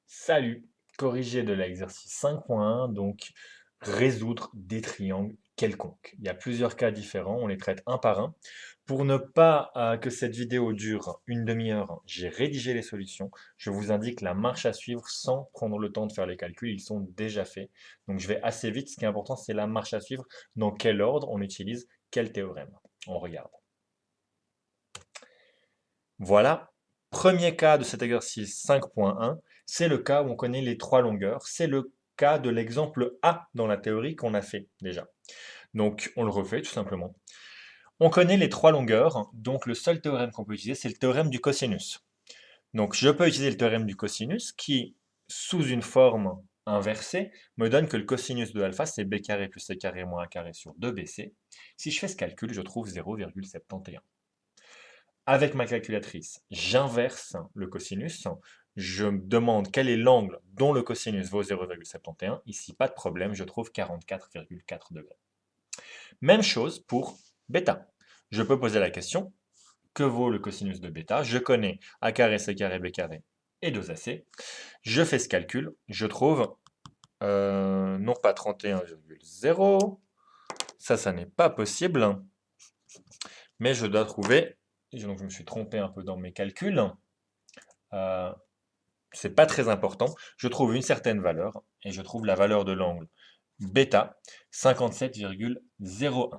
Salut, corrigé de l'exercice 5.1, donc résoudre des triangles quelconques. Il y a plusieurs cas différents, on les traite un par un. Pour ne pas que cette vidéo dure une demi-heure, j'ai rédigé les solutions. Je vous indique la marche à suivre sans prendre le temps de faire les calculs, ils sont déjà faits. Donc je vais assez vite, ce qui est important c'est la marche à suivre, dans quel ordre on utilise quel théorème. On regarde. Voilà, premier cas de cet exercice 5.1, c'est le cas où on connaît les trois longueurs. C'est le cas de l'exemple A dans la théorie qu'on a fait déjà. Donc on le refait tout simplement. On connaît les trois longueurs, donc le seul théorème qu'on peut utiliser, c'est le théorème du cosinus. Donc je peux utiliser le théorème du cosinus qui, sous une forme inversée, me donne que le cosinus de alpha, c'est b carré plus c carré moins a carré sur 2bc. Si je fais ce calcul, je trouve 0,71. Avec ma calculatrice, j'inverse le cosinus. Je me demande quel est l'angle dont le cosinus vaut 0,71. Ici, pas de problème, je trouve 44,4 degrés. Même chose pour bêta. Je peux poser la question, que vaut le cosinus de bêta? Je connais a carré, c carré, b carré et 2ac. Je fais ce calcul, je trouve, non pas 31,0, ça n'est pas possible, mais je dois trouver, donc je me suis trompé un peu dans mes calculs, euh, c'est pas très important, je trouve une certaine valeur, et je trouve la valeur de l'angle bêta, 57,01.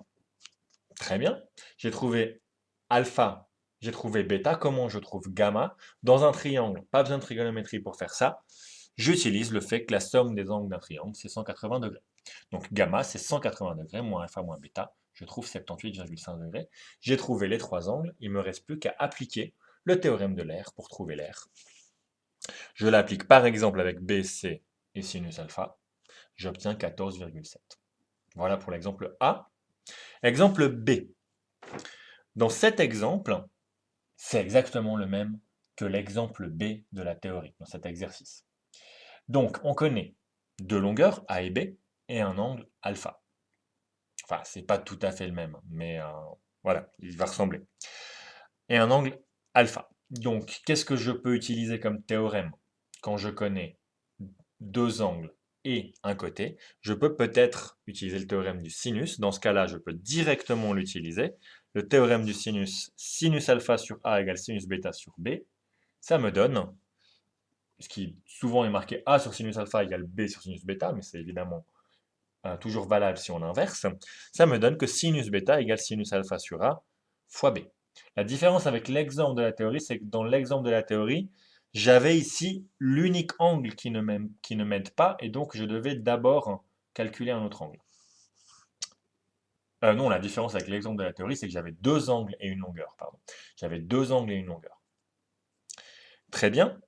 Très bien, j'ai trouvé alpha, j'ai trouvé bêta, comment je trouve gamma? Dans un triangle, pas besoin de trigonométrie pour faire ça, j'utilise le fait que la somme des angles d'un triangle, c'est 180 degrés. Donc gamma, c'est 180 degrés, moins alpha moins bêta, je trouve 78,5 degrés. J'ai trouvé les trois angles, il ne me reste plus qu'à appliquer le théorème de l'air pour trouver l'air. Je l'applique par exemple avec BC et sinus alpha, j'obtiens 14,7. Voilà pour l'exemple A. Exemple B. Dans cet exemple, c'est exactement le même que l'exemple B de la théorie, dans cet exercice. Donc, on connaît deux longueurs, A et B, et un angle alpha. Enfin, c'est pas tout à fait le même, mais voilà, il va ressembler. Et un angle alpha. Donc, qu'est-ce que je peux utiliser comme théorème quand je connais deux angles et un côté? Je peux peut-être utiliser le théorème du sinus. Dans ce cas-là, je peux directement l'utiliser. Le théorème du sinus, sinus alpha sur A égale sinus bêta sur B. Ça me donne, ce qui souvent est marqué A sur sinus alpha égale B sur sinus bêta, mais c'est évidemment toujours valable si on inverse. Ça me donne que sinus bêta égale sinus alpha sur A fois B. La différence avec l'exemple de la théorie, c'est que dans l'exemple de la théorie, j'avais ici l'unique angle qui ne m'aide pas, et donc je devais d'abord calculer un autre angle. Non, la différence avec l'exemple de la théorie, c'est que j'avais deux angles et une longueur, pardon. J'avais deux angles et une longueur. Très bien.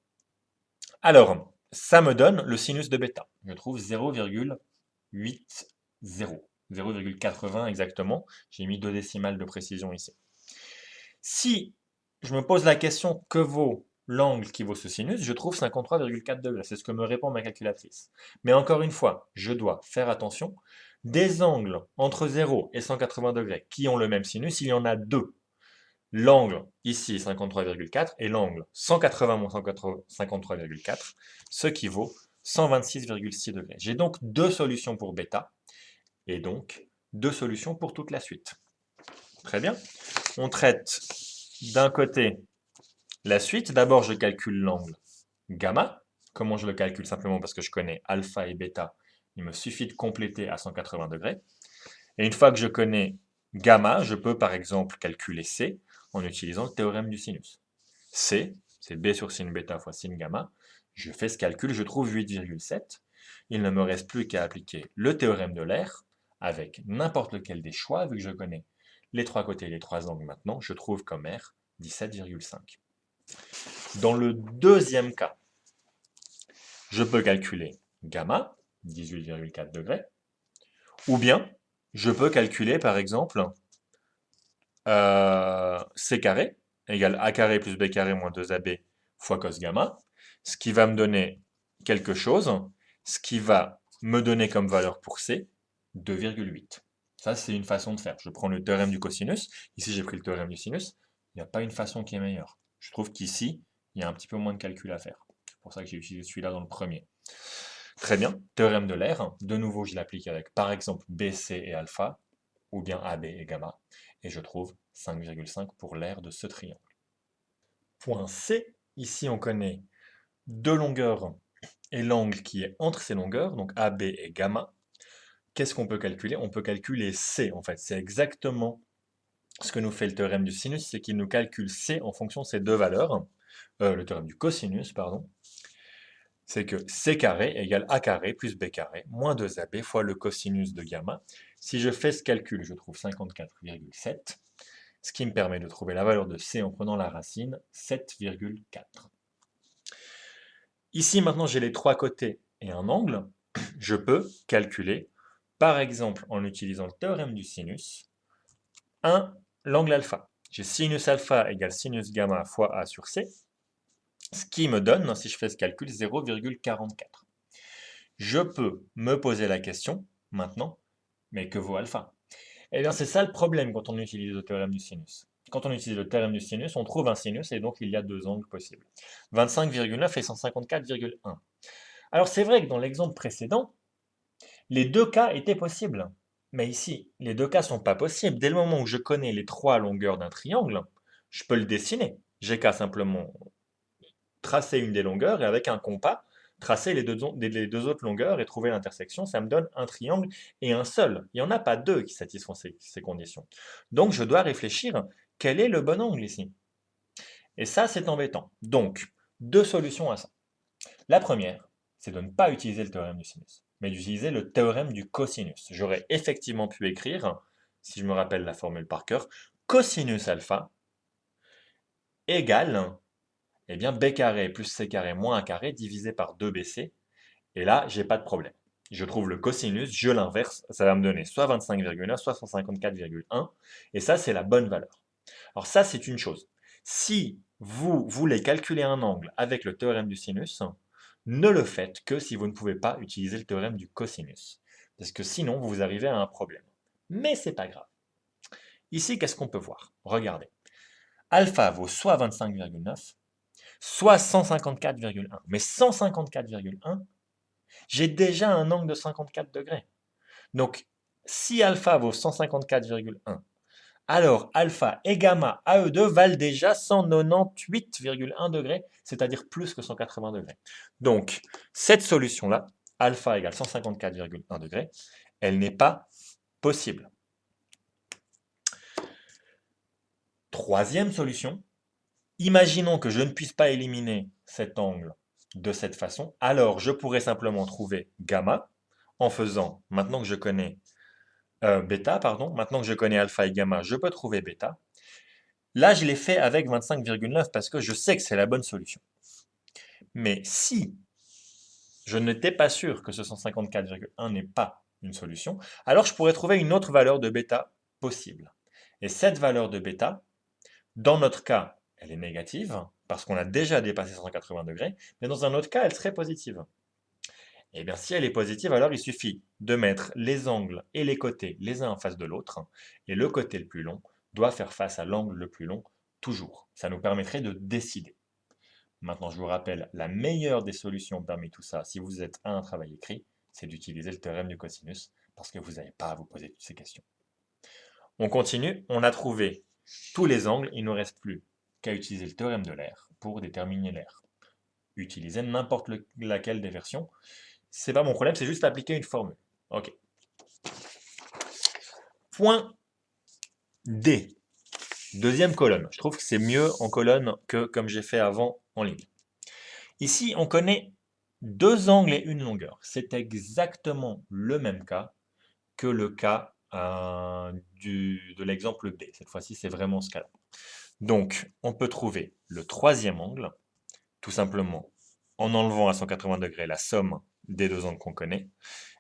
Alors, ça me donne le sinus de bêta. Je trouve 0,80, 0,80 exactement. J'ai mis deux décimales de précision ici. Si je me pose la question que vaut l'angle qui vaut ce sinus, je trouve 53,4 degrés. C'est ce que me répond ma calculatrice. Mais encore une fois, je dois faire attention. Des angles entre 0 et 180 degrés qui ont le même sinus, il y en a deux. L'angle ici 53,4 et l'angle 180 moins 53,4, ce qui vaut 126,6 degrés. J'ai donc deux solutions pour bêta et donc deux solutions pour toute la suite. Très bien. On traite d'un côté la suite. D'abord, je calcule l'angle gamma. Comment je le calcule? Simplement parce que je connais alpha et bêta. Il me suffit de compléter à 180 degrés. Et une fois que je connais gamma, je peux par exemple calculer C en utilisant le théorème du sinus. C, c'est B sur sin bêta fois sin gamma. Je fais ce calcul, je trouve 8,7. Il ne me reste plus qu'à appliquer le théorème de l'air avec n'importe lequel des choix, vu que je connais les trois côtés et les trois angles maintenant, je trouve comme R 17,5. Dans le deuxième cas, je peux calculer gamma, 18,4 degrés, ou bien je peux calculer par exemple c carré égale a carré plus b carré moins 2ab fois cos gamma, ce qui va me donner quelque chose, ce qui va me donner comme valeur pour c 2,8. Ça, c'est une façon de faire. Je prends le théorème du cosinus. Ici, j'ai pris le théorème du sinus. Il n'y a pas une façon qui est meilleure. Je trouve qu'ici, il y a un petit peu moins de calcul à faire. pour ça que j'ai utilisé celui-là dans le premier. Très bien, théorème de l'air. De nouveau, je l'applique avec, par exemple, BC et alpha, ou bien AB et gamma, et je trouve 5,5 pour l'aire de ce triangle. Point C, ici on connaît deux longueurs et l'angle qui est entre ces longueurs, donc AB et gamma. Qu'est-ce qu'on peut calculer? On peut calculer C, en fait. C'est exactement ce que nous fait le théorème du sinus, c'est qu'il nous calcule C en fonction de ces deux valeurs. Le théorème du cosinus, pardon. C'est que C carré égale A carré plus B carré moins 2AB fois le cosinus de gamma. Si je fais ce calcul, je trouve 54,7, ce qui me permet de trouver la valeur de C en prenant la racine, 7,4. Ici, maintenant, j'ai les trois côtés et un angle. Je peux calculer, par exemple, en utilisant le théorème du sinus, l'angle alpha. J'ai sinus alpha égale sinus gamma fois A sur C, ce qui me donne, si je fais ce calcul, 0,44. Je peux me poser la question, maintenant, mais que vaut alpha? Eh bien, c'est ça le problème quand on utilise le théorème du sinus. Quand on utilise le théorème du sinus, on trouve un sinus et donc il y a deux angles possibles. 25,9 et 154,1. Alors c'est vrai que dans l'exemple précédent, les deux cas étaient possibles. Mais ici, les deux cas ne sont pas possibles. Dès le moment où je connais les trois longueurs d'un triangle, je peux le dessiner. J'ai qu'à simplement tracer une des longueurs et avec un compas, tracer les deux autres longueurs et trouver l'intersection. Ça me donne un triangle et un seul. Il n'y en a pas deux qui satisfont ces conditions. Donc je dois réfléchir, quel est le bon angle ici? Et ça, c'est embêtant. Donc, deux solutions à ça. La première, c'est de ne pas utiliser le théorème du sinus, mais d'utiliser le théorème du cosinus. J'aurais effectivement pu écrire, si je me rappelle la formule par cœur, cosinus alpha égale eh bien, b carré plus c carré moins a carré divisé par 2bc. Et là, j'ai pas de problème. Je trouve le cosinus, je l'inverse, ça va me donner soit 25,9, soit 154,1. Et ça, c'est la bonne valeur. Alors ça, c'est une chose. Si vous voulez calculer un angle avec le théorème du sinus, ne le faites que si vous ne pouvez pas utiliser le théorème du cosinus. Parce que sinon, vous arrivez à un problème. Mais c'est pas grave. Ici, qu'est-ce qu'on peut voir? Regardez. Alpha vaut soit 25,9, soit 154,1. Mais 154,1, j'ai déjà un angle de 54 degrés. Donc, si alpha vaut 154,1, alors alpha et gamma à eux deux valent déjà 198,1 degrés, c'est-à-dire plus que 180 degrés. Donc, cette solution-là, alpha égale 154,1 degrés, elle n'est pas possible. Troisième solution, imaginons que je ne puisse pas éliminer cet angle de cette façon, alors je pourrais simplement trouver gamma en faisant, maintenant que je connais bêta, pardon, maintenant que je connais alpha et gamma, je peux trouver bêta. Là, je l'ai fait avec 25,9 parce que je sais que c'est la bonne solution. Mais si je n'étais pas sûr que ce 154,1 n'est pas une solution, alors je pourrais trouver une autre valeur de bêta possible. Et cette valeur de bêta, dans notre cas, elle est négative, parce qu'on a déjà dépassé 180 degrés, mais dans un autre cas, elle serait positive. Eh bien, si elle est positive, alors il suffit de mettre les angles et les côtés les uns en face de l'autre, et le côté le plus long doit faire face à l'angle le plus long, toujours. Ça nous permettrait de décider. Maintenant, je vous rappelle, la meilleure des solutions parmi tout ça, si vous êtes à un travail écrit, c'est d'utiliser le théorème du cosinus, parce que vous n'avez pas à vous poser toutes ces questions. On continue, on a trouvé tous les angles, il ne nous reste plus qu'à utiliser le théorème de l'air pour déterminer l'air. Utilisez n'importe laquelle des versions, c'est pas mon problème, c'est juste appliquer une formule. Ok. Point D. Deuxième colonne. Je trouve que c'est mieux en colonne que comme j'ai fait avant en ligne. Ici, on connaît deux angles et une longueur. C'est exactement le même cas que le cas de l'exemple B. Cette fois-ci, c'est vraiment ce cas-là. Donc, on peut trouver le troisième angle, tout simplement en enlevant à 180 degrés la somme des deux angles qu'on connaît.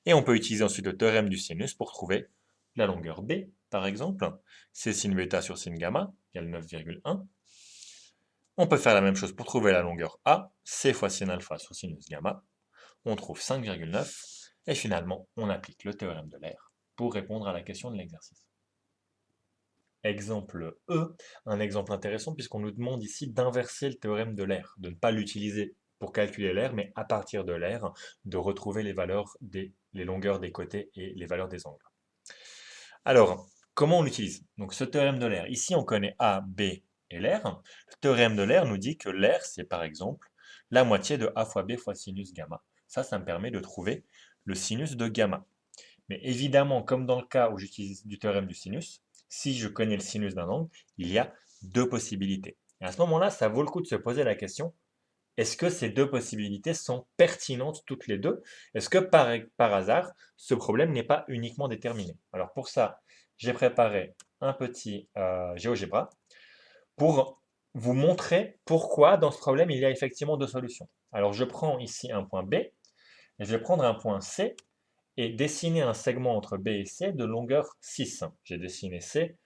Et on peut utiliser ensuite le théorème du sinus pour trouver la longueur B, par exemple. C'est sin bêta sur sin gamma, égale 9,1. On peut faire la même chose pour trouver la longueur A, C fois sin alpha sur sinus gamma. On trouve 5,9. Et finalement, on applique le théorème de l'air pour répondre à la question de l'exercice. Exemple E, un exemple intéressant puisqu'on nous demande ici d'inverser le théorème de l'air, de ne pas l'utiliser pour calculer l'air, mais à partir de l'air, de retrouver les longueurs des côtés et les valeurs des angles. Alors, comment on l'utilise? Donc, ce théorème de l'air, ici, on connaît A, B et l'air. Le théorème de l'air nous dit que l'air, c'est par exemple la moitié de A fois B fois sinus gamma. Ça me permet de trouver le sinus de gamma. Mais évidemment, comme dans le cas où j'utilise du théorème du sinus, si je connais le sinus d'un angle, il y a deux possibilités. Et à ce moment-là, ça vaut le coup de se poser la question, est-ce que ces deux possibilités sont pertinentes toutes les deux? Est-ce que par hasard, ce problème n'est pas uniquement déterminé? Alors pour ça, j'ai préparé un petit GeoGebra pour vous montrer pourquoi dans ce problème il y a effectivement deux solutions. Alors je prends ici un point B et je vais prendre un point C et dessiner un segment entre B et C de longueur 6. J'ai dessiné C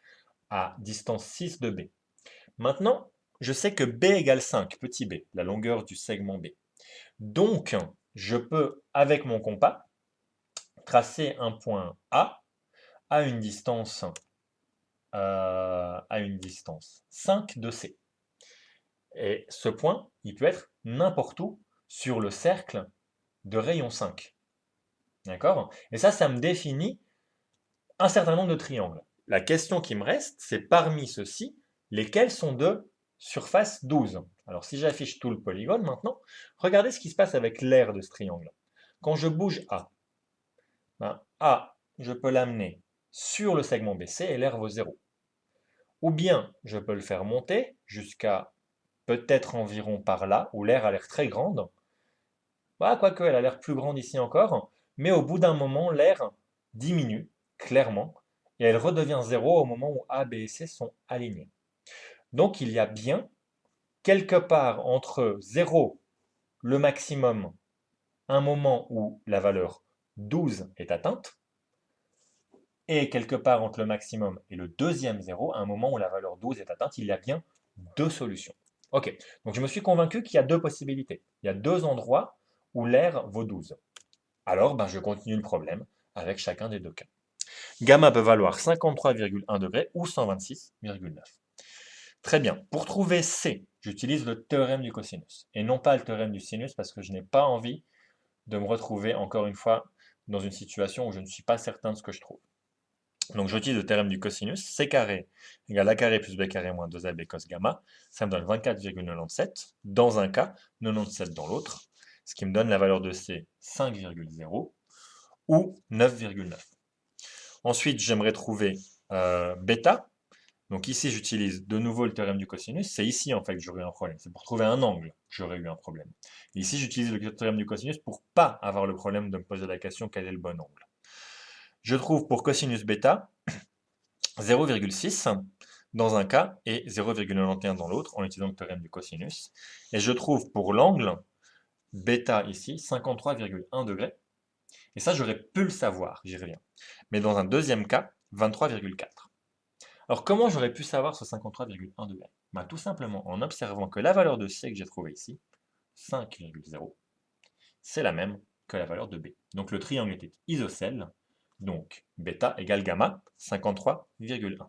à distance 6 de B. Maintenant, je sais que B égale 5, petit b, la longueur du segment B. Donc, je peux, avec mon compas, tracer un point A à une distance, 5 de C. Et ce point, il peut être n'importe où sur le cercle de rayon 5. D'accord? Et ça me définit un certain nombre de triangles. La question qui me reste, c'est parmi ceux-ci, lesquels sont de surface 12. Alors si j'affiche tout le polygone maintenant, regardez ce qui se passe avec l'aire de ce triangle. Quand je bouge A, A, je peux l'amener sur le segment BC et l'aire vaut 0. Ou bien je peux le faire monter jusqu'à peut-être environ par là, où l'aire a l'air très grande. Quoique elle a l'air plus grande ici encore, mais au bout d'un moment, l'aire diminue, clairement, et elle redevient 0 au moment où A, B et C sont alignés. Donc il y a bien, quelque part entre 0, le maximum, un moment où la valeur 12 est atteinte, et quelque part entre le maximum et le deuxième 0, un moment où la valeur 12 est atteinte, il y a bien deux solutions. Ok, donc je me suis convaincu qu'il y a deux possibilités. Il y a deux endroits où l'aire vaut 12. Alors, je continue le problème avec chacun des deux cas. Gamma peut valoir 53,1 degrés ou 126,9. Très bien. Pour trouver C, j'utilise le théorème du cosinus et non pas le théorème du sinus parce que je n'ai pas envie de me retrouver encore une fois dans une situation où je ne suis pas certain de ce que je trouve. Donc j'utilise le théorème du cosinus, C carré égale A carré plus B carré moins 2AB cos gamma. Ça me donne 24,97 dans un cas, 97 dans l'autre, ce qui me donne la valeur de C 5,0 ou 9,9. Ensuite, j'aimerais trouver bêta. Donc ici, j'utilise de nouveau le théorème du cosinus. C'est ici, en fait, que j'aurais eu un problème. C'est pour trouver un angle que j'aurais eu un problème. Et ici, j'utilise le théorème du cosinus pour pas avoir le problème de me poser la question quel est le bon angle. Je trouve pour cosinus bêta 0,6 dans un cas et 0,91 dans l'autre en utilisant le théorème du cosinus. Et je trouve pour l'angle bêta ici 53,1 degrés. Et ça, j'aurais pu le savoir, j'y reviens. Mais dans un deuxième cas, 23,4. Alors comment j'aurais pu savoir ce 53,1 degrés? Tout simplement en observant que la valeur de C que j'ai trouvée ici, 5,0, c'est la même que la valeur de B. Donc le triangle était isocèle, donc bêta égale gamma, 53,1.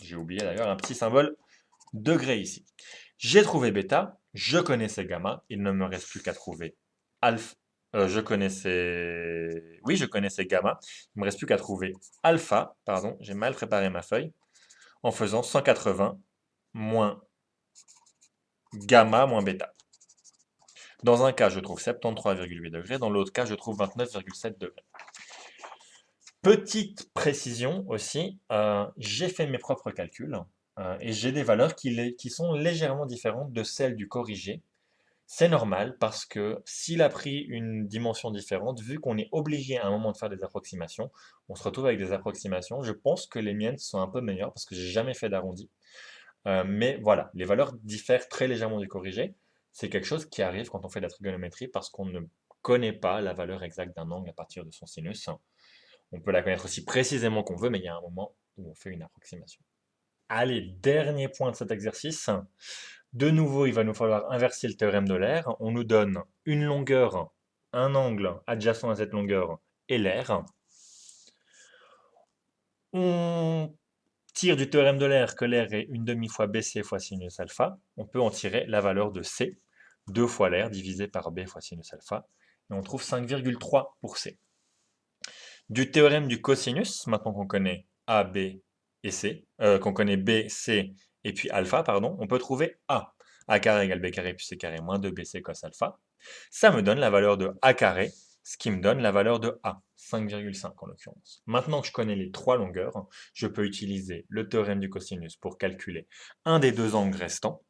J'ai oublié d'ailleurs un petit symbole degré ici. J'ai trouvé bêta, je connaissais gamma, il ne me reste plus qu'à trouver alpha. Je connaissais gamma. Il ne me reste plus qu'à trouver alpha, pardon, j'ai mal préparé ma feuille, en faisant 180 moins gamma moins bêta. Dans un cas, je trouve 73,8 degrés, dans l'autre cas, je trouve 29,7 degrés. Petite précision aussi, j'ai fait mes propres calculs et j'ai des valeurs qui sont légèrement différentes de celles du corrigé. C'est normal parce que s'il a pris une dimension différente, vu qu'on est obligé à un moment de faire des approximations, on se retrouve avec des approximations. Je pense que les miennes sont un peu meilleures parce que j'ai jamais fait d'arrondi. Mais voilà, les valeurs diffèrent très légèrement du corrigé. C'est quelque chose qui arrive quand on fait de la trigonométrie parce qu'on ne connaît pas la valeur exacte d'un angle à partir de son sinus. On peut la connaître aussi précisément qu'on veut, mais il y a un moment où on fait une approximation. Allez, dernier point de cet exercice. De nouveau, il va nous falloir inverser le théorème de l'air. On nous donne une longueur, un angle adjacent à cette longueur et l'air. On tire du théorème de l'air que l'air est une demi fois BC fois sinus alpha. On peut en tirer la valeur de C. 2 fois l'air divisé par b fois sinus alpha, et on trouve 5,3 pour C. Du théorème du cosinus, maintenant qu'on connaît A, B et C, qu'on connaît B, C et puis alpha, pardon, on peut trouver A. A carré égale B carré plus C carré moins 2BC cos alpha. Ça me donne la valeur de A carré, ce qui me donne la valeur de A, 5,5 en l'occurrence. Maintenant que je connais les trois longueurs, je peux utiliser le théorème du cosinus pour calculer un des deux angles restants.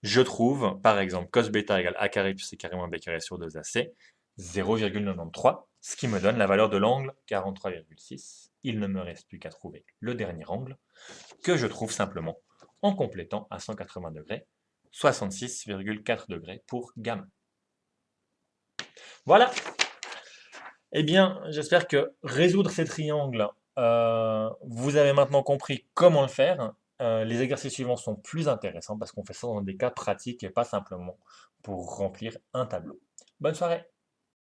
Je trouve, par exemple, cos bêta égale A carré plus C carré moins B carré sur 2AC, 0,93, ce qui me donne la valeur de l'angle 43,6. Il ne me reste plus qu'à trouver le dernier angle, que je trouve simplement en complétant à 180 degrés, 66,4 degrés pour gamma. Voilà. Eh bien, j'espère que résoudre ces triangles, vous avez maintenant compris comment le faire. Les exercices suivants sont plus intéressants parce qu'on fait ça dans des cas pratiques et pas simplement pour remplir un tableau. Bonne soirée!